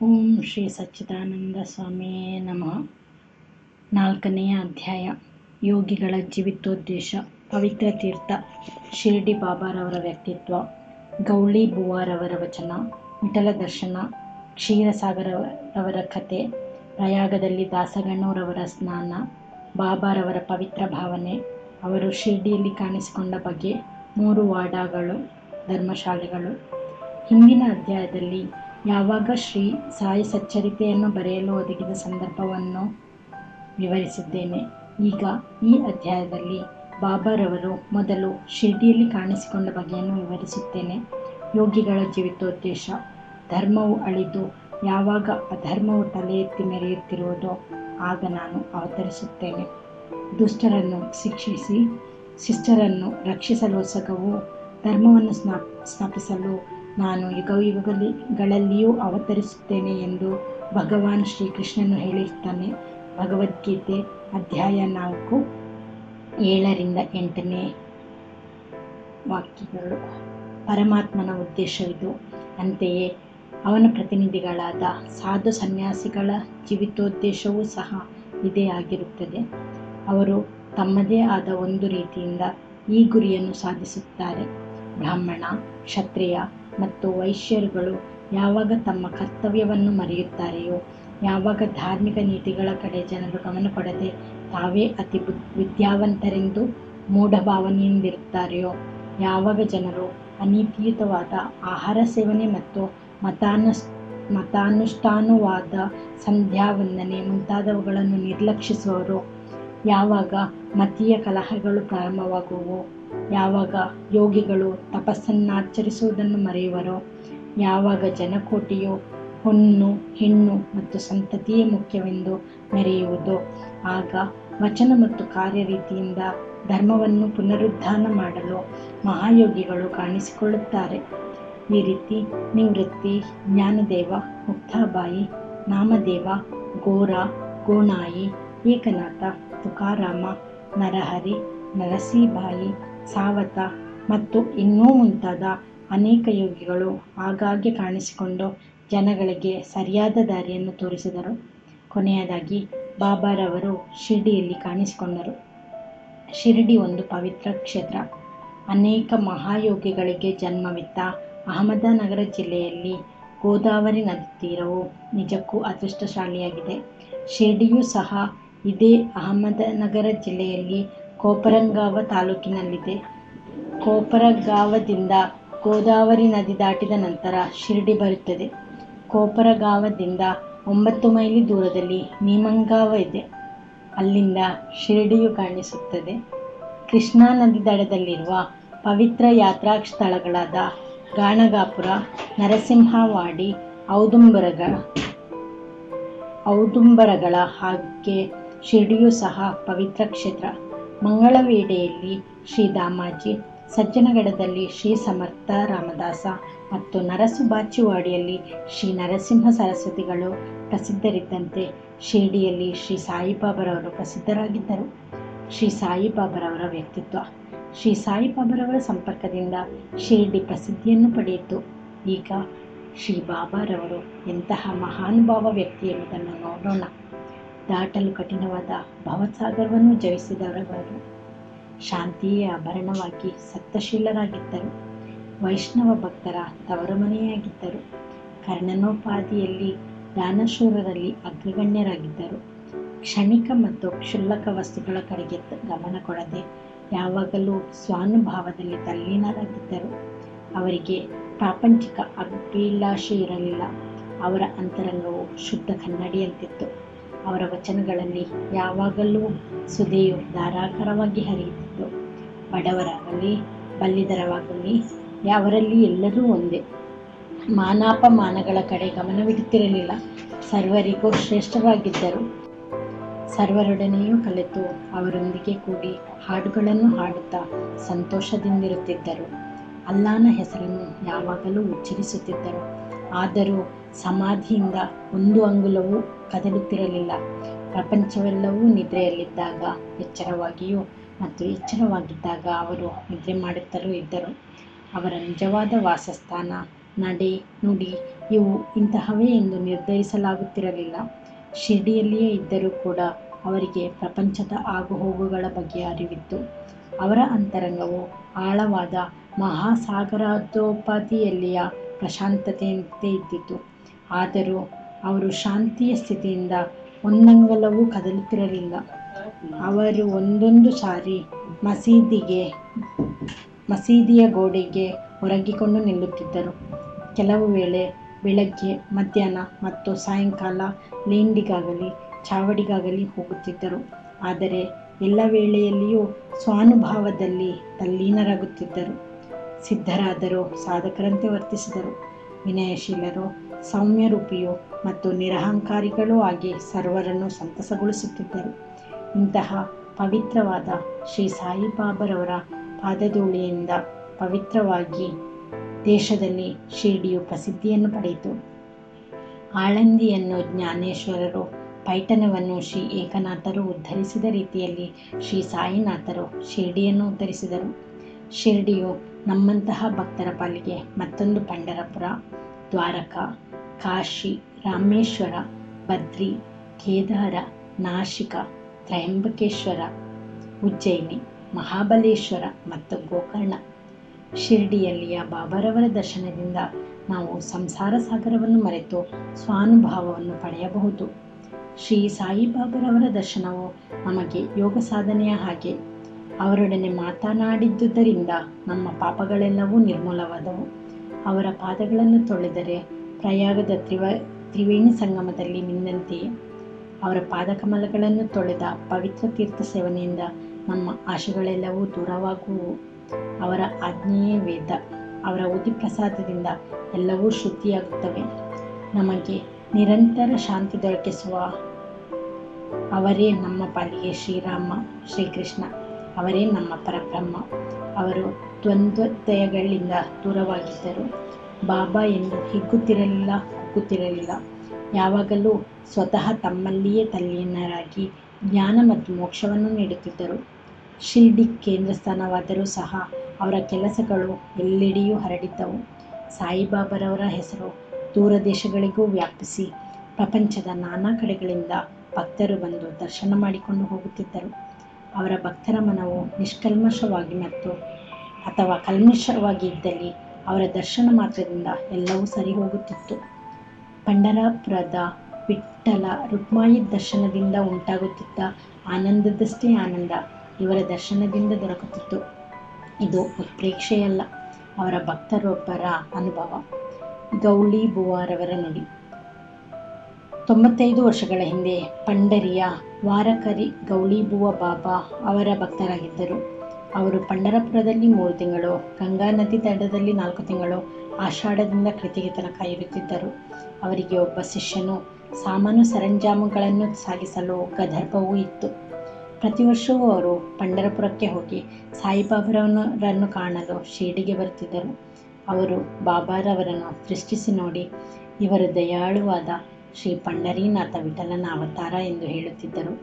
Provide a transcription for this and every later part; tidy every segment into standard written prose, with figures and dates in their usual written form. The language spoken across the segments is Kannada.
ಓಂ ಶ್ರೀ ಸಚ್ಚಿದಾನಂದ ಸ್ವಾಮಿಯೇ ನಮಃ. 4ನೆಯ ಅಧ್ಯಾಯ. ಯೋಗಿಗಳ ಜೀವಿತೋದ್ದೇಶ. ಪವಿತ್ರ ತೀರ್ಥ. ಶಿರ್ಡಿ ಬಾಬಾರವರ ವ್ಯಕ್ತಿತ್ವ. ಗೌಳಿ ಬುವಾರವರ ವಚನ. ವಿಠಲ ದರ್ಶನ. ಕ್ಷೀರಸಾಗರವರ ಕಥೆ. ಪ್ರಯಾಗದಲ್ಲಿ ದಾಸಗಣ್ಣವರವರ ಸ್ನಾನ. ಬಾಬಾರವರ ಪವಿತ್ರ ಭಾವನೆ. ಅವರು ಶಿರ್ಡಿಯಲ್ಲಿ ಕಾಣಿಸಿಕೊಂಡ ಬಗೆ. 3 ವಾಡಾಗಳು, ಧರ್ಮಶಾಲೆಗಳು. ಹಿಂದಿನ ಅಧ್ಯಾಯದಲ್ಲಿ ಯಾವಾಗ ಶ್ರೀ ಸಾಯಿ ಸಚ್ಚರಿತೆಯನ್ನು ಬರೆಯಲು ಒದಗಿದ ಸಂದರ್ಭವನ್ನು ವಿವರಿಸಿದ್ದೇನೆ. ಈಗ ಈ ಅಧ್ಯಾಯದಲ್ಲಿ ಬಾಬಾರವರು ಮೊದಲು ಶಿರ್ಡಿಯಲ್ಲಿ ಕಾಣಿಸಿಕೊಂಡ ಬಗೆಯನ್ನು ವಿವರಿಸುತ್ತೇನೆ. ಯೋಗಿಗಳ ಜೀವಿತೋದ್ದೇಶ. ಧರ್ಮವು ಅಳಿದು ಯಾವಾಗ ಅಧರ್ಮವು ತಲೆ ಎತ್ತಿ ಮೆರೆಯುತ್ತಿರುವುದೋ ಆಗ ನಾನು ಅವತರಿಸುತ್ತೇನೆ. ದುಷ್ಟರನ್ನು ಶಿಕ್ಷಿಸಿ ಶಿಷ್ಟರನ್ನು ರಕ್ಷಿಸಲೋಸ್ಕರವೂ ಧರ್ಮವನ್ನು ಸ್ಥಾಪಿಸಲು ನಾನು ಯುಗಯುಗಗಳಲ್ಲಿಯೂ ಅವತರಿಸುತ್ತೇನೆ ಎಂದು ಭಗವಾನ್ ಶ್ರೀಕೃಷ್ಣನು ಹೇಳಿರ್ತಾನೆ. ಭಗವದ್ಗೀತೆ ಅಧ್ಯಾಯ 4, 7-8 ವಾಕ್ಯಗಳು. ಪರಮಾತ್ಮನ ಉದ್ದೇಶವಿದು. ಅಂತೆಯೇ ಅವನ ಪ್ರತಿನಿಧಿಗಳಾದ ಸಾಧು ಸನ್ಯಾಸಿಗಳ ಜೀವಿತೋದ್ದೇಶವೂ ಸಹ ಇದೇ ಆಗಿರುತ್ತದೆ. ಅವರು ತಮ್ಮದೇ ಆದ ಒಂದು ರೀತಿಯಿಂದ ಈ ಗುರಿಯನ್ನು ಸಾಧಿಸುತ್ತಾರೆ. ಬ್ರಾಹ್ಮಣ, ಕ್ಷತ್ರಿಯ ಮತ್ತು ವೈಶ್ಯರುಗಳು ಯಾವಾಗ ತಮ್ಮ ಕರ್ತವ್ಯವನ್ನು ಮರೆಯುತ್ತಾರೆಯೋ, ಯಾವಾಗ ಧಾರ್ಮಿಕ ನೀತಿಗಳ ಕಡೆ ಜನರು ಗಮನ ಕೊಡದೆ ತಾವೇ ಅತಿ ವಿದ್ಯಾವಂತರೆಂದು ಮೂಢಭಾವನೆಯಿಂದಿರುತ್ತಾರೆಯೋ, ಯಾವಾಗ ಜನರು ಅನೀತಿಯುತವಾದ ಆಹಾರ ಸೇವನೆ ಮತ್ತು ಮತಾನುಷ್ಠಾನವಾದ ಸಂಧ್ಯಾ ವಂದನೆ ಮುಂತಾದವುಗಳನ್ನು ನಿರ್ಲಕ್ಷಿಸುವರೋ, ಯಾವಾಗ ಮತೀಯ ಕಲಹಗಳು ಪ್ರಾರಂಭವಾಗುವೋ, ಯಾವಾಗ ಯೋಗಿಗಳು ತಪಸ್ಸನ್ನಾಚರಿಸುವುದನ್ನು ಮರೆಯುವರೋ, ಯಾವಾಗ ಜನಕೋಟಿಯು ಹೊನ್ನು, ಹೆಣ್ಣು ಮತ್ತು ಸಂತತಿಯೇ ಮುಖ್ಯವೆಂದು ಮೆರೆಯುವುದೋ, ಆಗ ವಚನ ಮತ್ತು ಕಾರ್ಯರೀತಿಯಿಂದ ಧರ್ಮವನ್ನು ಪುನರುದ್ಧಾನ ಮಾಡಲು ಮಹಾಯೋಗಿಗಳು ಕಾಣಿಸಿಕೊಳ್ಳುತ್ತಾರೆ. ಈ ರೀತಿ ನಿವೃತ್ತಿ, ಜ್ಞಾನದೇವ, ಮುಕ್ತಾಬಾಯಿ, ನಾಮದೇವ, ಗೋರಾ, ಗೋಣಾಯಿ, ಏಕನಾಥ, ತುಕಾರಾಮ, ನರಹರಿ, ನರಸೀಬಾಯಿ, ಸಾವತ ಮತ್ತು ಇನ್ನೂ ಮುಂತಾದ ಅನೇಕ ಯೋಗಿಗಳು ಆಗಾಗ್ಗೆ ಕಾಣಿಸಿಕೊಂಡು ಜನಗಳಿಗೆ ಸರಿಯಾದ ದಾರಿಯನ್ನು ತೋರಿಸಿದರು. ಕೊನೆಯದಾಗಿ ಬಾಬಾರವರು ಶಿರ್ಡಿಯಲ್ಲಿ ಕಾಣಿಸಿಕೊಂಡರು. ಶಿರ್ಡಿ ಒಂದು ಪವಿತ್ರ ಕ್ಷೇತ್ರ. ಅನೇಕ ಮಹಾಯೋಗಿಗಳಿಗೆ ಜನ್ಮವಿತ್ತ ಅಹಮದನಗರ ಜಿಲ್ಲೆಯಲ್ಲಿ ಗೋದಾವರಿ ನದಿ ತೀರವು ನಿಜಕ್ಕೂ ಅದೃಷ್ಟಶಾಲಿಯಾಗಿದೆ. ಶಿರ್ಡಿಯೂ ಸಹ ಇದೇ ಅಹಮದನಗರ ಜಿಲ್ಲೆಯಲ್ಲಿ ಕೋಪರಂಗಾವ ತಾಲೂಕಿನಲ್ಲಿದೆ. ಕೋಪರಗಾವದಿಂದ ಗೋದಾವರಿ ನದಿ ದಾಟಿದ ನಂತರ ಶಿರ್ಡಿ ಬರುತ್ತದೆ. ಕೋಪರಗಾವದಿಂದ 9 ಮೈಲಿ ದೂರದಲ್ಲಿ ನೀಮಂಗಾವ ಇದೆ. ಅಲ್ಲಿಂದ ಶಿರ್ಡಿಯು ಕಾಣಿಸುತ್ತದೆ. ಕೃಷ್ಣಾ ನದಿ ದಡದಲ್ಲಿರುವ ಪವಿತ್ರ ಯಾತ್ರಾ ಸ್ಥಳಗಳಾದ ಗಾಣಗಾಪುರ, ನರಸಿಂಹವಾಡಿ, ಔದುಂಬರಗಳ ಹಾಗೆ ಶಿರ್ಡಿಯೂ ಸಹ ಪವಿತ್ರ ಕ್ಷೇತ್ರ. ಮಂಗಳವೇಡೆಯಲ್ಲಿ ಶ್ರೀ ದಾಮಾಜಿ, ಸಜ್ಜನಗಡದಲ್ಲಿ ಶ್ರೀ ಸಮರ್ಥ ರಾಮದಾಸ ಮತ್ತು ನರಸುಬಾಚಿವಾಡಿಯಲ್ಲಿ ಶ್ರೀ ನರಸಿಂಹ ಸರಸ್ವತಿಗಳು ಪ್ರಸಿದ್ಧರಿದ್ದಂತೆ ಶಿರ್ಡಿಯಲ್ಲಿ ಶ್ರೀ ಸಾಯಿಬಾಬಾರವರು ಪ್ರಸಿದ್ಧರಾಗಿದ್ದರು. ಶ್ರೀ ಸಾಯಿಬಾಬಾರವರ ವ್ಯಕ್ತಿತ್ವ. ಶ್ರೀ ಸಾಯಿಬಾಬಾರವರ ಸಂಪರ್ಕದಿಂದ ಶಿರ್ಡಿ ಪ್ರಸಿದ್ಧಿಯನ್ನು ಪಡೆಯಿತು. ಈಗ ಶ್ರೀ ಬಾಬಾರವರು ಎಂತಹ ಮಹಾನುಭಾವ ವ್ಯಕ್ತಿ ಎಂಬುದನ್ನು ನೋಡೋಣ. ದಾಟಲು ಕಠಿಣವಾದ ಭವಸಾಗರವನ್ನು ಜಯಿಸಿದವರು. ಶಾಂತಿಯೇ ಆಭರಣವಾಗಿ ಸತ್ಯಶೀಲರಾಗಿದ್ದರು. ವೈಷ್ಣವ ಭಕ್ತರ ತವರು ಮನೆಯಾಗಿದ್ದರು. ಕರ್ಣನೋಪಾದಿಯಲ್ಲಿ ದಾನಶೂರರಲ್ಲಿ ಅಗ್ರಗಣ್ಯರಾಗಿದ್ದರು. ಕ್ಷಣಿಕ ಮತ್ತು ಕ್ಷುಲ್ಲಕ ವಸ್ತುಗಳ ಕಡೆಗೆ ಗಮನ ಕೊಡದೆ ಯಾವಾಗಲೂ ಸ್ವಾನುಭಾವದಲ್ಲಿ ತಲ್ಲೀನರಾಗಿದ್ದರು. ಅವರಿಗೆ ಪ್ರಾಪಂಚಿಕ ಅಭಿಲಾಷೆ ಇರಲಿಲ್ಲ. ಅವರ ಅಂತರಂಗವು ಶುದ್ಧ ಕನ್ನಡಿಯಂತಿತ್ತು. ಅವರ ವಚನಗಳಲ್ಲಿ ಯಾವಾಗಲೂ ಸುಧೆಯು ಧಾರಾಕಾರವಾಗಿ ಹರಿಯುತ್ತಿತ್ತು. ಬಡವರಾಗಲಿ ಬಲ್ಲಿದರಾಗಲಿ ಅವರಲ್ಲಿ ಎಲ್ಲರೂ ಒಂದೇ. ಮಾನಾಪಮಾನಗಳ ಕಡೆ ಗಮನವಿಡುತ್ತಿರಲಿಲ್ಲ. ಸರ್ವರಿಗೂ ಶ್ರೇಷ್ಠರಾಗಿದ್ದರು. ಸರ್ವರೊಡನೆಯೂ ಕಲೆತು ಅವರೊಂದಿಗೆ ಕೂಡಿ ಹಾಡುಗಳನ್ನು ಹಾಡುತ್ತಾ ಸಂತೋಷದಿಂದಿರುತ್ತಿದ್ದರು. ಅಲ್ಲಾನ ಹೆಸರನ್ನು ಯಾವಾಗಲೂ ಉಚ್ಚರಿಸುತ್ತಿದ್ದರು. ಆದರೂ ಸಮಾಧಿಯಿಂದ ಒಂದು ಅಂಗುಲವೂ ಕದಲುತ್ತಿರಲಿಲ್ಲ. ಪ್ರಪಂಚವೆಲ್ಲವೂ ನಿದ್ರೆಯಲ್ಲಿದ್ದಾಗ ಎಚ್ಚರವಾಗಿಯೂ ಮತ್ತು ಎಚ್ಚರವಾಗಿದ್ದಾಗ ಅವರು ನಿದ್ರೆ ಮಾಡುತ್ತಲೂ ಇದ್ದರು. ಅವರ ನಿಜವಾದ ವಾಸಸ್ಥಾನ, ನಡೆ, ನುಡಿ ಇವು ಇಂತಹವೇ ಎಂದು ನಿರ್ಧರಿಸಲಾಗುತ್ತಿರಲಿಲ್ಲ. ಶಿರ್ಡಿಯಲ್ಲಿಯೇ ಇದ್ದರೂ ಕೂಡ ಅವರಿಗೆ ಪ್ರಪಂಚದ ಆಗುಹೋಗುಗಳ ಬಗ್ಗೆ ಅರಿವಿತ್ತು. ಅವರ ಅಂತರಂಗವು ಆಳವಾದ ಮಹಾಸಾಗರದೋಪಾದಿಯಲ್ಲಿಯ ಪ್ರಶಾಂತತೆಯಂತೆ ಇದ್ದಿತು. ಆದರೂ ಅವರು ಶಾಂತಿಯ ಸ್ಥಿತಿಯಿಂದ ಒಂದಂಗುಲವೂ ಕದಲುತ್ತಿರಲಿಲ್ಲ. ಅವರು ಒಂದೊಂದು ಸಾರಿ ಮಸೀದಿಯ ಗೋಡೆಗೆ ಒರಗಿಕೊಂಡು ನಿಲ್ಲುತ್ತಿದ್ದರು. ಕೆಲವು ವೇಳೆ ಬೆಳಗ್ಗೆ, ಮಧ್ಯಾಹ್ನ ಮತ್ತು ಸಾಯಂಕಾಲ ಲೇಂಡಿಗಾಗಲಿ ಚಾವಡಿಗಾಗಲಿ ಹೋಗುತ್ತಿದ್ದರು. ಆದರೆ ಎಲ್ಲ ವೇಳೆಯಲ್ಲಿಯೂ ಸ್ವಾನುಭಾವದಲ್ಲಿ ತಲ್ಲೀನರಾಗುತ್ತಿದ್ದರು. ಸಿದ್ಧರಾದರೂ ಸಾಧಕರಂತೆ ವರ್ತಿಸಿದರು. ವಿನಯಶೀಲರು, ಸೌಮ್ಯರೂಪಿಯೂ ಮತ್ತು ನಿರಹಂಕಾರಿಗಳೂ ಆಗಿ ಸರ್ವರನ್ನು ಸಂತಸಗೊಳಿಸುತ್ತಿದ್ದರು. ಇಂತಹ ಪವಿತ್ರವಾದ ಶ್ರೀ ಸಾಯಿಬಾಬಾರವರ ಪಾದಧೂಳಿಯಿಂದ ಪವಿತ್ರವಾಗಿ ದೇಶದಲ್ಲಿ ಶಿರ್ಡಿಯು ಪ್ರಸಿದ್ಧಿಯನ್ನು ಪಡೆಯಿತು. ಆಳಂದಿಯನ್ನು ಜ್ಞಾನೇಶ್ವರರು, ಪೈಠಣವನ್ನು ಶ್ರೀ ಏಕನಾಥರು ಉದ್ಧರಿಸಿದ ರೀತಿಯಲ್ಲಿ ಶ್ರೀ ಸಾಯಿನಾಥರು ಶಿರ್ಡಿಯನ್ನು ಉದ್ಧರಿಸಿದರು. ಶಿರ್ಡಿಯು ನಮ್ಮಂತಹ ಭಕ್ತರ ಪಾಲಿಗೆ ಮತ್ತೊಂದು ಪಂಢರಪುರ, ದ್ವಾರಕಾ, ಕಾಶಿ, ರಾಮೇಶ್ವರ, ಬದ್ರಿ, ಕೇದಾರ, ನಾಶಿಕ, ತ್ರಯಂಬಕೇಶ್ವರ, ಉಜ್ಜಯಿನಿ, ಮಹಾಬಲೇಶ್ವರ ಮತ್ತು ಗೋಕರ್ಣ. ಶಿರ್ಡಿಯಲ್ಲಿಯ ಬಾಬಾರವರ ದರ್ಶನದಿಂದ ನಾವು ಸಂಸಾರ ಸಾಗರವನ್ನು ಮರೆತು ಸ್ವಾನುಭಾವವನ್ನು ಪಡೆಯಬಹುದು. ಶ್ರೀ ಸಾಯಿಬಾಬಾರವರ ದರ್ಶನವು ನಮಗೆ ಯೋಗ ಸಾಧನೆಯ ಹಾಗೆ. ಅವರೊಡನೆ ಮಾತನಾಡಿದ್ದುದರಿಂದ ನಮ್ಮ ಪಾಪಗಳೆಲ್ಲವೂ ನಿರ್ಮೂಲವಾದವು. ಅವರ ಪಾದಗಳನ್ನು ತೊಳೆದರೆ ಪ್ರಯಾಗದ ತ್ರಿವೇಣಿ ಸಂಗಮದಲ್ಲಿ ಮಿಂದಂತೆಯೇ. ಅವರ ಪಾದಕಮಲಗಳನ್ನು ತೊಳೆದ ಪವಿತ್ರ ತೀರ್ಥ ಸೇವನೆಯಿಂದ ನಮ್ಮ ಆಶೆಗಳೆಲ್ಲವೂ ದೂರವಾಗುವು. ಅವರ ಆಜ್ಞೆಯೇ ವೇದ. ಅವರ ಉದಿ ಪ್ರಸಾದದಿಂದ ಎಲ್ಲವೂ ಶುದ್ಧಿಯಾಗುತ್ತವೆ. ನಮಗೆ ನಿರಂತರ ಶಾಂತಿ ದೊರಕಿಸುವ ಅವರೇ ನಮ್ಮ ಪಾಲಿಗೆ ಶ್ರೀರಾಮ, ಶ್ರೀಕೃಷ್ಣ. ಅವರೇ ನಮ್ಮ ಪರಬ್ರಹ್ಮ. ಅವರು ದ್ವಂದ್ವೋದಯಗಳಿಂದ ದೂರವಾಗಿದ್ದರು. ಬಾಬಾ ಎಂದು ಹಿಗ್ಗುತ್ತಿರಲಿಲ್ಲ, ಕುಗ್ಗುತ್ತಿರಲಿಲ್ಲ. ಯಾವಾಗಲೂ ಸ್ವತಃ ತಮ್ಮಲ್ಲಿಯೇ ತಲ್ಲೀನರಾಗಿ ಜ್ಞಾನ ಮತ್ತು ಮೋಕ್ಷವನ್ನು ನೀಡುತ್ತಿದ್ದರು. ಶಿರ್ಡಿ ಕೇಂದ್ರ ಸ್ಥಾನವಾದರೂ ಸಹ ಅವರ ಕೆಲಸಗಳು ಎಲ್ಲೆಡೆಯೂ ಹರಡಿದ್ದವು. ಸಾಯಿಬಾಬಾರವರ ಹೆಸರು ದೂರ ದೇಶಗಳಿಗೂ ವ್ಯಾಪಿಸಿ ಪ್ರಪಂಚದ ನಾನಾ ಕಡೆಗಳಿಂದ ಭಕ್ತರು ಬಂದು ದರ್ಶನ ಮಾಡಿಕೊಂಡು ಹೋಗುತ್ತಿದ್ದರು. ಅವರ ಭಕ್ತರ ಮನವು ನಿಷ್ಕಲ್ಮಶವಾಗಿ ಅಥವಾ ಕಲ್ಮಶವಾಗಿ ಇದ್ದಲ್ಲಿ ಅವರ ದರ್ಶನ ಮಾತ್ರದಿಂದ ಎಲ್ಲವೂ ಸರಿ ಹೋಗುತ್ತಿತ್ತು. ಪಂಢರಪುರದ ವಿಠ್ಠಲ ರುಕ್ಮಾಯಿ ದರ್ಶನದಿಂದ ಉಂಟಾಗುತ್ತಿದ್ದ ಆನಂದದಷ್ಟೇ ಆನಂದ ಇವರ ದರ್ಶನದಿಂದ ದೊರಕುತ್ತಿತ್ತು. ಇದು ಉತ್ಪ್ರೇಕ್ಷೆಯಲ್ಲ, ಅವರ ಭಕ್ತರೊಬ್ಬರ ಅನುಭವ. ಗೌಳೀಬುವಾರವರ ನುಡಿ. 95 ವರ್ಷಗಳ ಹಿಂದೆ ಪಂಢರಿಯ ವಾರಕರಿ ಗೌಳೀಬುವ ಬಾಬಾ ಅವರ ಭಕ್ತರಾಗಿದ್ದರು. ಅವರು ಪಂಢರಪುರದಲ್ಲಿ 3 ತಿಂಗಳು, ಗಂಗಾ ನದಿ ದಡದಲ್ಲಿ 4 ತಿಂಗಳು, ಆಷಾಢದಿಂದ ಕೃತಿಗೆ ತನಕ ಇರುತ್ತಿದ್ದರು. ಅವರಿಗೆ ಒಬ್ಬ ಶಿಷ್ಯನು, ಸಾಮಾನು ಸರಂಜಾಮುಗಳನ್ನು ಸಾಗಿಸಲು ಗದರ್ಭವೂ ಇತ್ತು. ಪ್ರತಿ ವರ್ಷವೂ ಅವರು ಪಂಢರಪುರಕ್ಕೆ ಹೋಗಿ ಸಾಯಿಬಾಬಾರನ್ನು ಕಾಣಲು ಶಿರ್ಡಿಗೆ ಬರುತ್ತಿದ್ದರು. ಅವರು ಬಾಬಾರವರನ್ನು ದೃಷ್ಟಿಸಿ ನೋಡಿ, ಇವರು ದಯಾಳುವಾದ ಶ್ರೀ ಪಂಢರೀನಾಥ ವಿಠಲನ ಅವತಾರ ಎಂದು ಹೇಳುತ್ತಿದ್ದರು.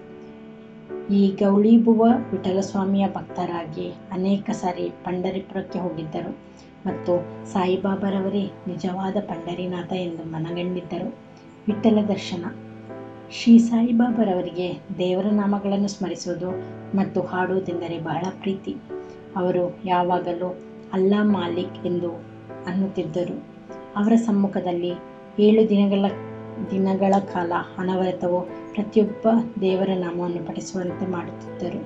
ಈ ಗೌಳೀಬುವ ವಿಠಲಸ್ವಾಮಿಯ ಭಕ್ತರಾಗಿ ಅನೇಕ ಸಾರಿ ಪಂಢರಪುರಕ್ಕೆ ಹೋಗಿದ್ದರು ಮತ್ತು ಸಾಯಿಬಾಬಾರವರೇ ನಿಜವಾದ ಪಂಢರೀನಾಥ ಎಂದು ಮನಗಂಡಿದ್ದರು. ವಿಠಲ ದರ್ಶನ. ಶ್ರೀ ಸಾಯಿಬಾಬಾರವರಿಗೆ ದೇವರ ನಾಮಗಳನ್ನು ಸ್ಮರಿಸುವುದು ಮತ್ತು ಹಾಡುವುದೆಂದರೆ ಬಹಳ ಪ್ರೀತಿ. ಅವರು ಯಾವಾಗಲೂ ಅಲ್ಲಾ ಮಾಲಿಕ್ ಎಂದು ಅನ್ನುತ್ತಿದ್ದರು. ಅವರ ಸಮ್ಮುಖದಲ್ಲಿ 7 ದಿನಗಳ ಕಾಲ ಅನವರತವು ಪ್ರತಿಯೊಬ್ಬ ದೇವರ ನಾಮವನ್ನು ಪಠಿಸುವಂತೆ ಮಾಡುತ್ತಿದ್ದರು.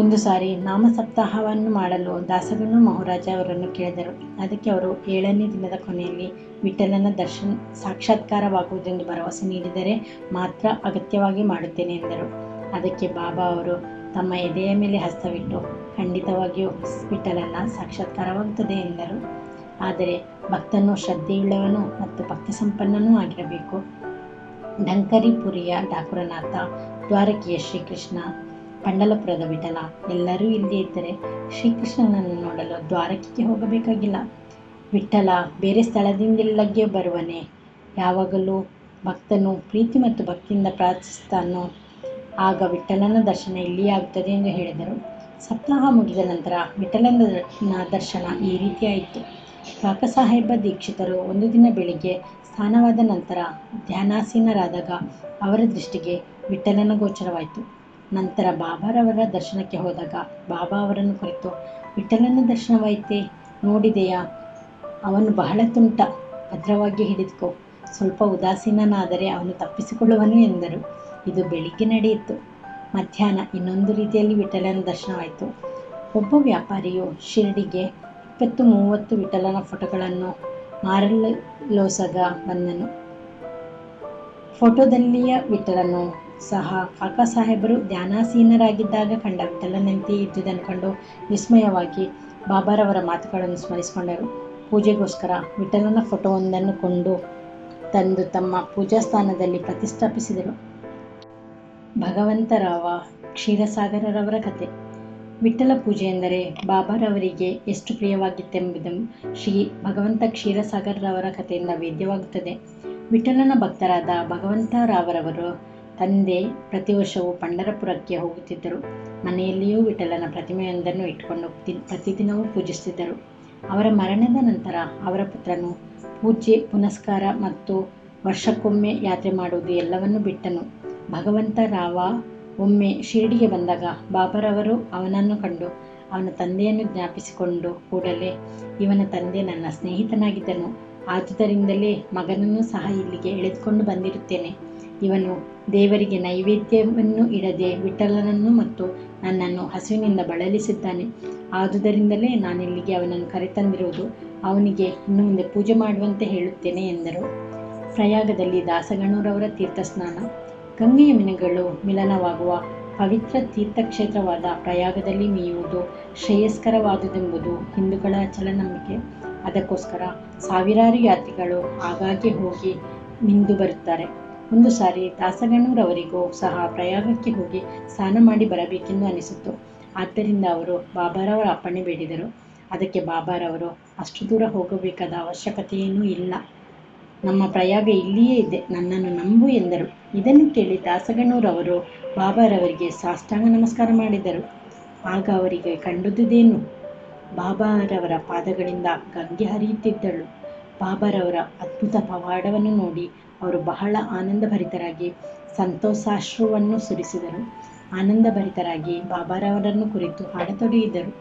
ಒಂದು ಸಾರಿ ನಾಮ ಸಪ್ತಾಹವನ್ನು ಮಾಡಲು ದಾಸಗಣ್ಣು ಮಹಾರಾಜ ಅವರನ್ನು ಕೇಳಿದರು. ಅದಕ್ಕೆ ಅವರು 7ನೇ ದಿನದ ಕೊನೆಯಲ್ಲಿ ವಿಠಲನ ಸಾಕ್ಷಾತ್ಕಾರವಾಗುವುದೆಂದು ಭರವಸೆ ನೀಡಿದರೆ ಮಾತ್ರ ಅಗತ್ಯವಾಗಿ ಮಾಡುತ್ತೇನೆ ಎಂದರು. ಅದಕ್ಕೆ ಬಾಬಾ ಅವರು ತಮ್ಮ ಎದೆಯ ಮೇಲೆ ಹಸ್ತವಿಟ್ಟು, ಖಂಡಿತವಾಗಿಯೂ ವಿಠಲನ ಸಾಕ್ಷಾತ್ಕಾರವಾಗುತ್ತದೆ ಎಂದರು. ಆದರೆ ಭಕ್ತನು ಶ್ರದ್ಧೆಯುಳ್ಳವನು ಮತ್ತು ಭಕ್ತಿ ಸಂಪನ್ನನೂ ಆಗಿರಬೇಕು. ಢಂಕರಿಪುರಿಯ ಠಾಕುರನಾಥ, ದ್ವಾರಕೆಯ ಶ್ರೀಕೃಷ್ಣ, ಪಂಢರಪುರದ ವಿಠಲ ಎಲ್ಲರೂ ಇಲ್ಲದೇ ಇದ್ದರೆ ಶ್ರೀಕೃಷ್ಣನನ್ನು ನೋಡಲು ದ್ವಾರಕೆಗೆ ಹೋಗಬೇಕಾಗಿಲ್ಲ. ವಿಠಲ ಬೇರೆ ಸ್ಥಳದಿಂದೆಲ್ಲಗೆ ಬರುವನೇ. ಯಾವಾಗಲೂ ಭಕ್ತನು ಪ್ರೀತಿ ಮತ್ತು ಭಕ್ತಿಯಿಂದ ಪ್ರಾರ್ಥಿಸುತ್ತಾನೋ ಆಗ ವಿಠಲನ ದರ್ಶನ ಇಲ್ಲಿಯೇ ಆಗುತ್ತದೆ ಎಂದು ಹೇಳಿದರು. ಸಪ್ತಾಹ ಮುಗಿದ ನಂತರ ವಿಠಲನ ದರ್ಶನ ಈ ರೀತಿಯಾಯಿತು. ಕಾಕಸಾಹೇಬ ದೀಕ್ಷಿತರು ಒಂದು ದಿನ ಬೆಳಿಗ್ಗೆ ಸ್ನಾನವಾದ ನಂತರ ಧ್ಯಾನಾಸೀನರಾದಾಗ ಅವರ ದೃಷ್ಟಿಗೆ ವಿಠ್ಠಲನ ಗೋಚರವಾಯಿತು. ನಂತರ ಬಾಬಾರವರ ದರ್ಶನಕ್ಕೆ ಹೋದಾಗ ಬಾಬಾ ಅವರನ್ನು ಕುರಿತು, ವಿಠ್ಠಲನ ದರ್ಶನವಾಯಿತೆ, ನೋಡಿದೆಯಾ? ಅವನು ಬಹಳ ತುಂಟ, ಭದ್ರವಾಗಿ ಹಿಡಿದುಕೋ, ಸ್ವಲ್ಪ ಉದಾಸೀನನಾದರೆ ಅವನು ತಪ್ಪಿಸಿಕೊಳ್ಳುವನು ಎಂದರು. ಇದು ಬೆಳಿಗ್ಗೆ ನಡೆಯಿತು. ಮಧ್ಯಾಹ್ನ ಇನ್ನೊಂದು ರೀತಿಯಲ್ಲಿ ವಿಠ್ಠಲನ ದರ್ಶನವಾಯಿತು. ಒಬ್ಬ ವ್ಯಾಪಾರಿಯು ಶಿರ್ಡಿಗೆ 20-30 ವಿಠ್ಠಲನ ಫೋಟೋಗಳನ್ನು ಮಾರಲೋಸಗ ಬಂದನು. ಫೋಟೋದಲ್ಲಿಯ ವಿಠ್ಠಲನು ಸಹ ಕಾಕಾಸಾಹೇಬರು ಧ್ಯಾನಾಸೀನರಾಗಿದ್ದಾಗ ಕಂಡ ವಿಠ್ಠಲನಂತೆಯೇ ಇದ್ದುದನ್ನು ಕಂಡು ವಿಸ್ಮಯವಾಗಿ ಬಾಬಾರವರ ಮಾತುಗಳನ್ನು ಸ್ಮರಿಸಿಕೊಂಡರು. ಪೂಜೆಗೋಸ್ಕರ ವಿಠ್ಠಲನ ಫೋಟೋವೊಂದನ್ನು ಕೊಂಡು ತಂದು ತಮ್ಮ ಪೂಜಾಸ್ಥಾನದಲ್ಲಿ ಪ್ರತಿಷ್ಠಾಪಿಸಿದರು. ಭಗವಂತರಾವ ಕ್ಷೀರಸಾಗರರವರ ಕಥೆ. ವಿಠ್ಠಲ ಪೂಜೆ ಎಂದರೆ ಬಾಬಾರವರಿಗೆ ಎಷ್ಟು ಪ್ರಿಯವಾಗಿತ್ತೆಂಬುದು ಶ್ರೀ ಭಗವಂತ ಕ್ಷೀರಸಾಗರರವರ ಕಥೆಯಿಂದ ವೇದ್ಯವಾಗುತ್ತದೆ. ವಿಠ್ಠಲನ ಭಕ್ತರಾದ ಭಗವಂತರಾವರವರು ತಂದೆ ಪ್ರತಿ ವರ್ಷವೂ ಪಂಢರಪುರಕ್ಕೆ ಹೋಗುತ್ತಿದ್ದರು. ಮನೆಯಲ್ಲಿಯೂ ವಿಠ್ಠಲನ ಪ್ರತಿಮೆಯೊಂದನ್ನು ಇಟ್ಟುಕೊಂಡು ಪ್ರತಿದಿನವೂ ಪೂಜಿಸುತ್ತಿದ್ದರು. ಅವರ ಮರಣದ ನಂತರ ಅವರ ಪುತ್ರನು ಪೂಜೆ ಪುನಸ್ಕಾರ ಮತ್ತು ವರ್ಷಕ್ಕೊಮ್ಮೆ ಯಾತ್ರೆ ಮಾಡುವುದು ಎಲ್ಲವನ್ನೂ ಬಿಟ್ಟನು. ಭಗವಂತರಾವ ಒಮ್ಮೆ ಶಿರ್ಡಿಗೆ ಬಂದಾಗ ಬಾಬಾರವರು ಅವನನ್ನು ಕಂಡು ಅವನ ತಂದೆಯನ್ನು ಜ್ಞಾಪಿಸಿಕೊಂಡು ಕೂಡಲೇ, ಇವನ ತಂದೆ ನನ್ನ ಸ್ನೇಹಿತನಾಗಿದ್ದನು, ಆದುದರಿಂದಲೇ ಮಗನನ್ನು ಸಹ ಇಲ್ಲಿಗೆ ಎಳೆದುಕೊಂಡು ಬಂದಿರುತ್ತೇನೆ. ಇವನು ದೇವರಿಗೆ ನೈವೇದ್ಯವನ್ನು ಇಡದೆ ವಿಠ್ಠಲನನ್ನು ಮತ್ತು ನನ್ನನ್ನು ಹಸುವಿನಿಂದ ಬಳಲಿಸಿದ್ದಾನೆ. ಆದುದರಿಂದಲೇ ನಾನಿಲ್ಲಿಗೆ ಅವನನ್ನು ಕರೆತಂದಿರುವುದು. ಅವನಿಗೆ ಇನ್ನು ಮುಂದೆ ಪೂಜೆ ಮಾಡುವಂತೆ ಹೇಳುತ್ತೇನೆ ಎಂದರು. ಪ್ರಯಾಗದಲ್ಲಿ ದಾಸಗಣರವರ ತೀರ್ಥಸ್ನಾನ. ಗಂಗೆ ಯಮುನೆಗಳು ಮಿಲನವಾಗುವ ಪವಿತ್ರ ತೀರ್ಥಕ್ಷೇತ್ರವಾದ ಪ್ರಯಾಗದಲ್ಲಿ ಮೀಯುವುದು ಶ್ರೇಯಸ್ಕರವಾದುದೆಂಬುದು ಹಿಂದೂಗಳ ಅಚಲ ನಂಬಿಕೆ. ಅದಕ್ಕೋಸ್ಕರ ಸಾವಿರಾರು ಯಾತ್ರಿಗಳು ಆಗಾಗ್ಗೆ ಹೋಗಿ ಮಿಂದು ಬರುತ್ತಾರೆ. ಒಂದು ಸಾರಿ ದಾಸಗಣರವರಿಗೂ ಸಹ ಪ್ರಯಾಗಕ್ಕೆ ಹೋಗಿ ಸ್ನಾನ ಮಾಡಿ ಬರಬೇಕೆಂದು ಅನಿಸಿತು. ಆದ್ದರಿಂದ ಅವರು ಬಾಬಾರವರ ಅಪ್ಪಣೆ ಬೇಡಿದರು. ಅದಕ್ಕೆ ಬಾಬಾರವರು, ಅಷ್ಟು ದೂರ ಹೋಗಬೇಕಾದ ಅವಶ್ಯಕತೆಯೇನೂ ಇಲ್ಲ, ನಮ್ಮ ಪ್ರಯಾಗ ಇಲ್ಲಿಯೇ ಇದೆ, ನನ್ನನ್ನು ನಂಬು ಎಂದರು. ಇದನ್ನು ಕೇಳಿ ದಾಸಗಣರವರು ಬಾಬಾರವರಿಗೆ ಸಾಷ್ಟಾಂಗ ನಮಸ್ಕಾರ ಮಾಡಿದರು. ಆಗ ಅವರಿಗೆ ಕಂಡುದೇನು? ಬಾಬಾರವರ ಪಾದಗಳಿಂದ ಗಂಗೆ ಹರಿಯುತ್ತಿದ್ದಳು. ಬಾಬಾರವರ ಅದ್ಭುತ ಪವಾಡವನ್ನು ನೋಡಿ ಅವರು ಬಹಳ ಆನಂದಭರಿತರಾಗಿ ಸಂತೋಷಾಶ್ರುವನ್ನು ಸುರಿಸಿದರು. ಆನಂದಭರಿತರಾಗಿ ಬಾಬಾರವರನ್ನು ಕುರಿತು ಹಾಡತೊಡಗಿದರು.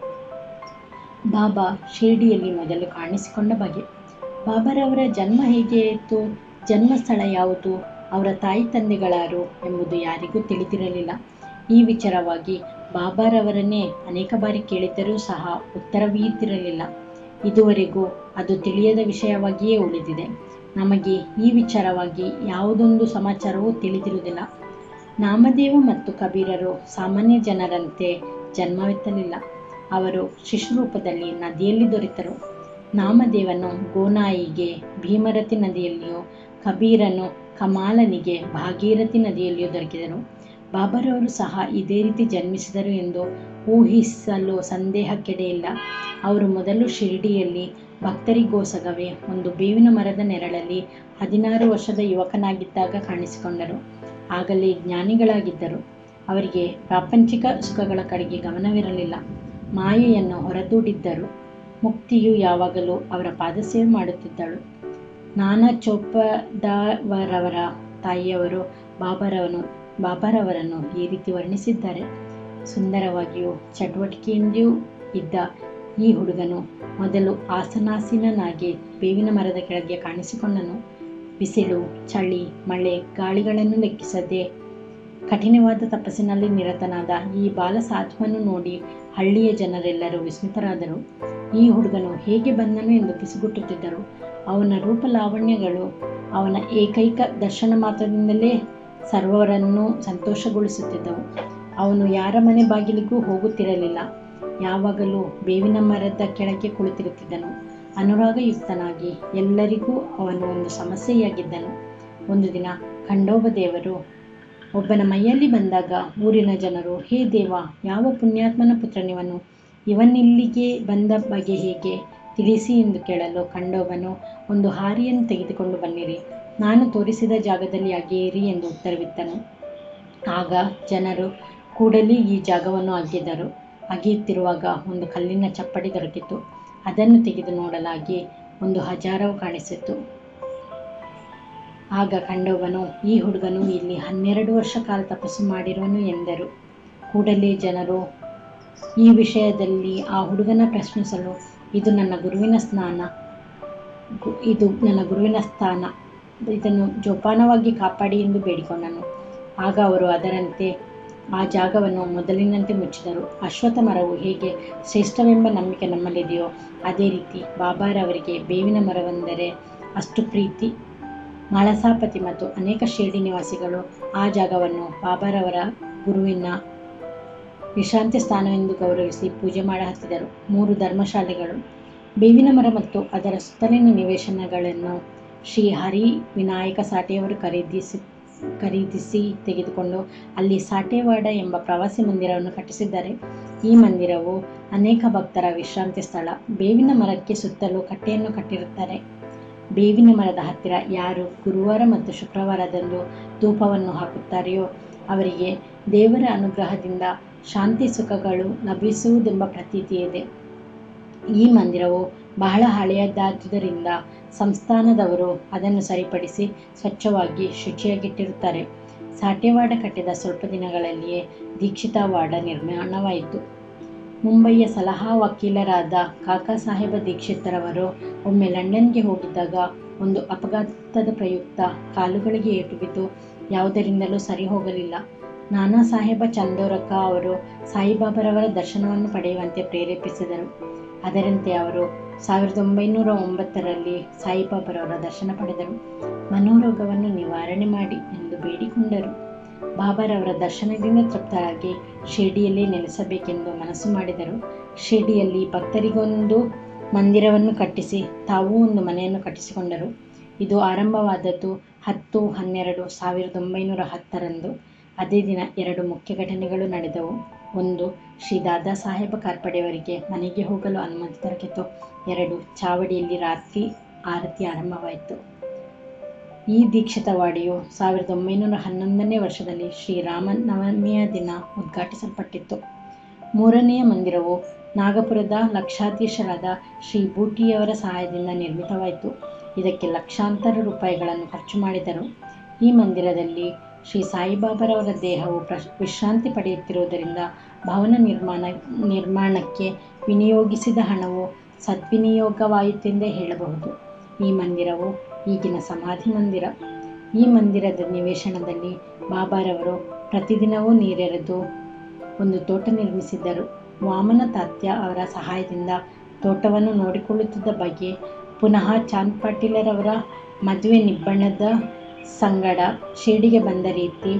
ಬಾಬಾ ಶಿರ್ಡಿಯಲ್ಲಿ ಮೊದಲು ಕಾಣಿಸಿಕೊಂಡ ಬಗೆ. ಬಾಬಾರವರ ಜನ್ಮ ಹೇಗೆ ಆಯಿತು, ಜನ್ಮಸ್ಥಳ ಯಾವುದು, ಅವರ ತಾಯಿ ತಂದೆಗಳಾರು ಎಂಬುದು ಯಾರಿಗೂ ತಿಳಿದಿರಲಿಲ್ಲ. ಈ ವಿಚಾರವಾಗಿ ಬಾಬಾರವರನ್ನೇ ಅನೇಕ ಬಾರಿ ಕೇಳಿದ್ದರೂ ಸಹ ಉತ್ತರವೀಯುತ್ತಿರಲಿಲ್ಲ. ಇದುವರೆಗೂ ಅದು ತಿಳಿಯದ ವಿಷಯವಾಗಿಯೇ ಉಳಿದಿದೆ. ನಮಗೆ ಈ ವಿಚಾರವಾಗಿ ಯಾವುದೊಂದು ಸಮಾಚಾರವೂ ತಿಳಿದಿರುವುದಿಲ್ಲ. ನಾಮದೇವ ಮತ್ತು ಕಬೀರರು ಸಾಮಾನ್ಯ ಜನರಂತೆ ಜನ್ಮವೆತ್ತಲಿಲ್ಲ. ಅವರು ಶಿಶುರೂಪದಲ್ಲಿ ನದಿಯಲ್ಲಿ ದೊರೆತರು. ನಾಮದೇವನು ಗೋನಾಯಿಗೆ ಭೀಮರತಿ ನದಿಯಲ್ಲಿಯೂ, ಕಬೀರನು ಕಮಾಲನಿಗೆ ಭಾಗೀರಥಿ ನದಿಯಲ್ಲಿಯೂ ದೊರಕಿದರು. ಬಾಬಾರವರು ಸಹ ಇದೇ ರೀತಿ ಜನ್ಮಿಸಿದರು ಎಂದು ಊಹಿಸಲು ಸಂದೇಹಕ್ಕೆಡೆಯಿಲ್ಲ. ಅವರು ಮೊದಲು ಶಿರ್ಡಿಯಲ್ಲಿ ಭಕ್ತರಿಗೋಸ್ಕರವೇ ಒಂದು ಬೇವಿನ ಮರದ ನೆರಳಲ್ಲಿ 16 ವರ್ಷದ ಯುವಕನಾಗಿದ್ದಾಗ ಕಾಣಿಸಿಕೊಂಡರು. ಆಗಲೇ ಜ್ಞಾನಿಗಳಾಗಿದ್ದರು. ಅವರಿಗೆ ಪ್ರಾಪಂಚಿಕ ಸುಖಗಳ ಕಡೆಗೆ ಗಮನವಿರಲಿಲ್ಲ. ಮಾಯೆಯನ್ನು ಹೊರದೂಡಿದ್ದರು. ಮುಕ್ತಿಯು ಯಾವಾಗಲೂ ಅವರ ಪಾದಸೇವೆ ಮಾಡುತ್ತಿದ್ದಳು. ನಾನಾ ಚೋಪಡಾವರವರ ತಾಯಿಯವರು ಬಾಬಾರವರನ್ನು ಈ ರೀತಿ ವರ್ಣಿಸಿದ್ದಾರೆ. ಸುಂದರವಾಗಿಯೂ ಚಟುವಟಿಕೆಯಿಂದಲೂ ಇದ್ದ ಈ ಹುಡುಗನು ಮೊದಲು ಆಸನಾಸೀನನಾಗಿ ಬೇವಿನ ಮರದ ಕೆಳಗೆ ಕಾಣಿಸಿಕೊಂಡನು. ಬಿಸಿಲು, ಚಳಿ, ಮಳೆ, ಗಾಳಿಗಳನ್ನು ಲೆಕ್ಕಿಸದೆ ಕಠಿಣವಾದ ತಪಸ್ಸಿನಲ್ಲಿ ನಿರತನಾದ ಈ ಬಾಲ ಸಾಧುವನ್ನು ನೋಡಿ ಹಳ್ಳಿಯ ಜನರೆಲ್ಲರೂ ವಿಸ್ಮಿತರಾದರು. ಈ ಹುಡುಗನು ಹೇಗೆ ಬಂದನು ಎಂದು ಪಿಸುಗುಟ್ಟುತ್ತಿದ್ದರು. ಅವನ ರೂಪಲಾವಣ್ಯಗಳು, ಅವನ ಏಕೈಕ ದರ್ಶನ ಮಾತ್ರದಿಂದಲೇ ಸರ್ವರನ್ನೂ ಸಂತೋಷಗೊಳಿಸುತ್ತಿದ್ದವು. ಅವನು ಯಾರ ಮನೆ ಬಾಗಿಲಿಗೂ ಹೋಗುತ್ತಿರಲಿಲ್ಲ. ಯಾವಾಗಲೂ ಬೇವಿನ ಮರದ ಕೆಳಗೆ ಕುಳಿತಿರುತ್ತಿದ್ದನು. ಅನುರಾಗಯುಕ್ತನಾಗಿ ಎಲ್ಲರಿಗೂ ಅವನು ಒಂದು ಸಮಸ್ಯೆಯಾಗಿದ್ದನು. ಒಂದು ದಿನ ಖಂಡೋಬದೇವರು ಒಬ್ಬನ ಮೈಯಲ್ಲಿ ಬಂದಾಗ ಊರಿನ ಜನರು, ಹೇ ದೇವ, ಯಾವ ಪುಣ್ಯಾತ್ಮನ ಪುತ್ರನಿವನು, ಇವನಿಲ್ಲಿಗೆ ಬಂದ ಬಗೆ ಹೇಗೆ ತಿಳಿಸಿ ಎಂದು ಕೇಳಲು ಖಂಡೋಬನು, ಒಂದು ಹಾರಿಯನ್ನು ತೆಗೆದುಕೊಂಡು ಬನ್ನಿರಿ, ನಾನು ತೋರಿಸಿದ ಜಾಗದಲ್ಲಿ ಅಗೆಯಿರಿ ಎಂದು ಉತ್ತರವಿತ್ತನು. ಆಗ ಜನರು ಕೂಡಲೇ ಈ ಜಾಗವನ್ನು ಅಗೆದರು. ಅಗೆಯುತ್ತಿರುವಾಗ ಒಂದು ಕಲ್ಲಿನ ಚಪ್ಪಡಿ ದೊರಕಿತು. ಅದನ್ನು ತೆಗೆದು ನೋಡಲಾಗಿ ಒಂದು ಹಜಾರವು ಕಾಣಿಸಿತು. ಆಗ ಕಂಡವನು, ಈ ಹುಡುಗನು ಇಲ್ಲಿ 12 ವರ್ಷ ಕಾಲ ತಪಸ್ಸು ಮಾಡಿರುವನು ಎಂದರು. ಕೂಡಲೇ ಜನರು ಈ ವಿಷಯದಲ್ಲಿ ಆ ಹುಡುಗನ ಪ್ರಶ್ನಿಸಲು, ಇದು ನನ್ನ ಗುರುವಿನ ಸ್ಥಾನ, ಇದನ್ನು ಜೋಪಾನವಾಗಿ ಕಾಪಾಡಿ ಎಂದು ಬೇಡಿಕೊಂಡನು. ಆಗ ಅವರು ಅದರಂತೆ ಆ ಜಾಗವನ್ನು ಮೊದಲಿನಂತೆ ಮುಚ್ಚಿದರು. ಅಶ್ವತ್ಥ ಮರವು ಹೇಗೆ ಶ್ರೇಷ್ಠವೆಂಬ ನಂಬಿಕೆ ನಮ್ಮಲ್ಲಿದೆಯೋ ಅದೇ ರೀತಿ ಬಾಬಾರವರಿಗೆ ಬೇವಿನ ಮರವೆಂದರೆ ಅಷ್ಟು ಪ್ರೀತಿ. ಮಾಳಸಾಪತಿ ಮತ್ತು ಅನೇಕ ಶಿರ್ಡಿ ನಿವಾಸಿಗಳು ಆ ಜಾಗವನ್ನು ಬಾಬಾರವರ ಗುರುವಿನ ವಿಶ್ರಾಂತಿ ಸ್ಥಾನವೆಂದು ಗೌರವಿಸಿ ಪೂಜೆ ಮಾಡಹತ್ತಿದರು. 3 ಧರ್ಮಶಾಲೆಗಳು, ಬೇವಿನ ಮರ ಮತ್ತು ಅದರ ಸುತ್ತಲಿನ ನಿವೇಶನಗಳನ್ನು ಶ್ರೀ ಹರಿ ವಿನಾಯಕ ಸಾಟೆಯವರು ಖರೀದಿಸಿ ತೆಗೆದುಕೊಂಡು ಅಲ್ಲಿ ಸಾಟೆವಾಡ ಎಂಬ ಪ್ರವಾಸಿ ಮಂದಿರವನ್ನು ಕಟ್ಟಿಸಿದ್ದಾರೆ. ಈ ಮಂದಿರವು ಅನೇಕ ಭಕ್ತರ ವಿಶ್ರಾಂತಿ ಸ್ಥಳ. ಬೇವಿನ ಮರಕ್ಕೆ ಸುತ್ತಲೂ ಕಟ್ಟೆಯನ್ನು ಕಟ್ಟಿರುತ್ತಾರೆ. ಬೇವಿನ ಮರದ ಹತ್ತಿರ ಯಾರು ಗುರುವಾರ ಮತ್ತು ಶುಕ್ರವಾರದಂದು ಧೂಪವನ್ನು ಹಾಕುತ್ತಾರೆಯೋ ಅವರಿಗೆ ದೇವರ ಅನುಗ್ರಹದಿಂದ ಶಾಂತಿ ಸುಖಗಳು ಲಭಿಸುವುದೆಂಬ ಪ್ರತೀತಿ ಇದೆ. ಈ ಮಂದಿರವು ಬಹಳ ಹಳೆಯದಾದುದರಿಂದ ಸಂಸ್ಥಾನದವರು ಅದನ್ನು ಸರಿಪಡಿಸಿ ಸ್ವಚ್ಛವಾಗಿ ಶುಚಿಯಾಗಿಟ್ಟಿರುತ್ತಾರೆ. ಸಾಟೆವಾಡ ಕಟ್ಟಿದ ಸ್ವಲ್ಪ ದಿನಗಳಲ್ಲಿಯೇ ದೀಕ್ಷಿತವಾಡ ನಿರ್ಮಾಣವಾಯಿತು. ಮುಂಬಯಿಯ ಸಲಹಾ ವಕೀಲರಾದ ಕಾಕಾ ಸಾಹೇಬ ದೀಕ್ಷಿತರವರು ಒಮ್ಮೆ ಲಂಡನ್ಗೆ ಹೋಗಿದ್ದಾಗ ಒಂದು ಅಪಘಾತದ ಪ್ರಯುಕ್ತ ಕಾಲುಗಳಿಗೆ ಏಟು ಬಿದ್ದು ಯಾವುದರಿಂದಲೂ ಸರಿ ಹೋಗಲಿಲ್ಲ. ನಾನಾ ಸಾಹೇಬ ಚಂದೋರಕ ಅವರು ಸಾಯಿಬಾಬಾರವರ ದರ್ಶನವನ್ನು ಪಡೆಯುವಂತೆ ಪ್ರೇರೇಪಿಸಿದರು. ಅದರಂತೆ ಅವರು 1909ರಲ್ಲಿ ಸಾಯಿಬಾಬಾರವರ ದರ್ಶನ ಪಡೆದರು. ಮನೋರೋಗವನ್ನು ನಿವಾರಣೆ ಮಾಡಿ ಎಂದು ಬೇಡಿಕೊಂಡರು. ಬಾಬಾರವರ ದರ್ಶನದಿಂದ ತೃಪ್ತರಾಗಿ ಶಿರ್ಡಿಯಲ್ಲೇ ನೆಲೆಸಬೇಕೆಂದು ಮನಸ್ಸು ಮಾಡಿದರು. ಶಿರ್ಡಿಯಲ್ಲಿ ಭಕ್ತರಿಗೊಂದು ಮಂದಿರವನ್ನು ಕಟ್ಟಿಸಿ ತಾವೂ ಒಂದು ಮನೆಯನ್ನು ಕಟ್ಟಿಸಿಕೊಂಡರು. ಇದು ಆರಂಭವಾದದ್ದು 10/12/1910ರಂದು. ಅದೇ ದಿನ 2 ಮುಖ್ಯ ಘಟನೆಗಳು ನಡೆದವು. ಒಂದು, ಶ್ರೀ ದಾದಾ ಸಾಹೇಬ ಕಾರ್ಪಡೆಯವರಿಗೆ ಮನೆಗೆ ಹೋಗಲು ಅನುಮತಿ ದೊರಕಿತು. 2, ಚಾವಡಿಯಲ್ಲಿ ರಾತ್ರಿ ಆರತಿ ಆರಂಭವಾಯಿತು. ಈ ದೀಕ್ಷಿತವಾಡಿಯು 1911ನೇ ವರ್ಷದಲ್ಲಿ ಶ್ರೀರಾಮನವಮಿಯ ದಿನ ಉದ್ಘಾಟಿಸಲ್ಪಟ್ಟಿತು. 3ನೆಯ ಮಂದಿರವು ನಾಗಪುರದ ಲಕ್ಷಾಧೀಶರಾದ ಶ್ರೀ ಬೂಟಿಯವರ ಸಹಾಯದಿಂದ ನಿರ್ಮಿತವಾಯಿತು. ಇದಕ್ಕೆ ಲಕ್ಷಾಂತರ ರೂಪಾಯಿಗಳನ್ನು ಖರ್ಚು ಮಾಡಿದರು. ಈ ಮಂದಿರದಲ್ಲಿ ಶ್ರೀ ಸಾಯಿಬಾಬಾರವರ ದೇಹವು ವಿಶ್ರಾಂತಿ ಪಡೆಯುತ್ತಿರುವುದರಿಂದ ಭವನ ನಿರ್ಮಾಣಕ್ಕೆ ವಿನಿಯೋಗಿಸಿದ ಹಣವು ಸದ್ವಿನಿಯೋಗವಾಯಿತೆಂದೇ ಹೇಳಬಹುದು. ಈ ಮಂದಿರವು ಈಗಿನ ಸಮಾಧಿ ಮಂದಿರ. ಈ ಮಂದಿರದ ನಿವೇಶನದಲ್ಲಿ ಬಾಬಾರವರು ಪ್ರತಿದಿನವೂ ನೀರೆರೆದು ಒಂದು ತೋಟ ನಿರ್ಮಿಸಿದ್ದರು. ವಾಮನ ತಾತ್ಯ ಅವರ ಸಹಾಯದಿಂದ ತೋಟವನ್ನು ನೋಡಿಕೊಳ್ಳುತ್ತಿದ್ದ ಬಗ್ಗೆ, ಪುನಃ ಚಾಂದ್ ಪಾಟೀಲರವರ ಮದುವೆ ನಿಬ್ಬಣ್ಣದ ಸಂಗಡ ಶಿರ್ಡಿಗೆ ಬಂದ ರೀತಿ,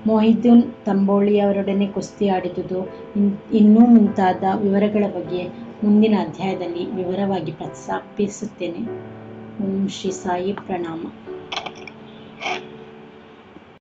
ಮೊಹಿದ್ದೀನ್ ತಂಬೋಳಿಯವರೊಡನೆ ಕುಸ್ತಿ ಆಡಿದುದು, ಇನ್ನೂ ಮುಂತಾದ ವಿವರಗಳ ಬಗ್ಗೆ ಮುಂದಿನ ಅಧ್ಯಾಯದಲ್ಲಿ ವಿವರವಾಗಿ ಪ್ರಸ್ತಾಪಿಸುತ್ತೇನೆ. ಓಂ ಶ್ರೀ ಸಾಯಿ ಪ್ರಣಾಮ.